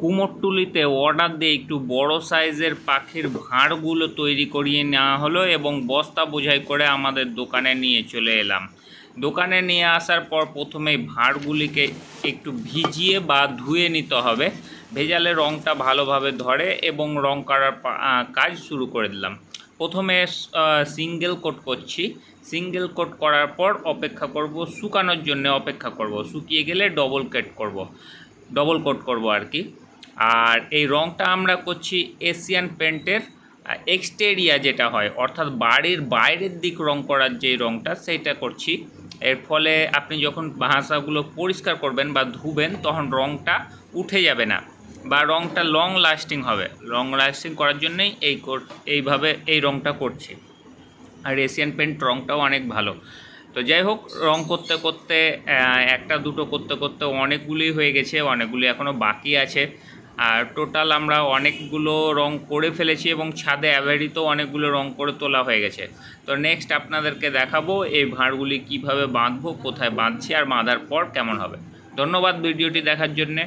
কুমোরটুলিতে order দিয়ে একটু বড় সাইজের পাখির ভাঁড়গুলো তৈরি করিয়ে নেওয়া হলো এবং বস্তা বোঝাই করে আমাদের দোকানে নিয়ে চলে এলাম। দোকানে নিয়ে আসার পর প্রথমেই ভাঁড়গুলিকে একটু ভিজিয়ে বা ধুয়ে নিতে হবে, ভেজালে রঙটা ভালোভাবে ধরে এবং রং করার কাজ শুরু করে দিলাম। প্রথমে সিঙ্গেল কোট করছি, সিঙ্গেল কোট করার পর অপেক্ষা করব, শুকানোর জন্য অপেক্ষা করব, শুকিয়ে গেলে ডবল কোট করব আর কি। আর এই রঙটা আমরা করছি এশিয়ান পেন্টের এক্সটেরিয়া যেটা হয়, অর্থাৎ বাড়ির বাইরের দিক রং করার যে রঙটা সেইটা করছি। এর ফলে আপনি যখন ভাঁসাগুলো পরিষ্কার করবেন বা ধুবেন তখন রঙটা উঠে যাবে না বা রঙটা লং লাস্টিং হবে। লং লাস্টিং করার জন্যই এইভাবে এই রঙটা করছি। আর এশিয়ান পেন্ট রঙটাও অনেক ভালো। তো যাই হোক, রং করতে করতে একটা দুটো করতে করতে অনেকগুলি হয়ে গেছে, অনেকগুলি এখনও বাকি আছে। আর টোটাল আমরা অনেকগুলো রং করে ফেলেছি এবং ছাদে অ্যাভারিতেও অনেকগুলো রং করে তোলা হয়ে গেছে। তো নেক্সট আপনাদেরকে দেখাবো এই ভাঁড়গুলি কিভাবে বাঁধবো, কোথায় বাঁধছি আর বাঁধার পর কেমন হবে। ধন্যবাদ ভিডিওটি দেখার জন্যে।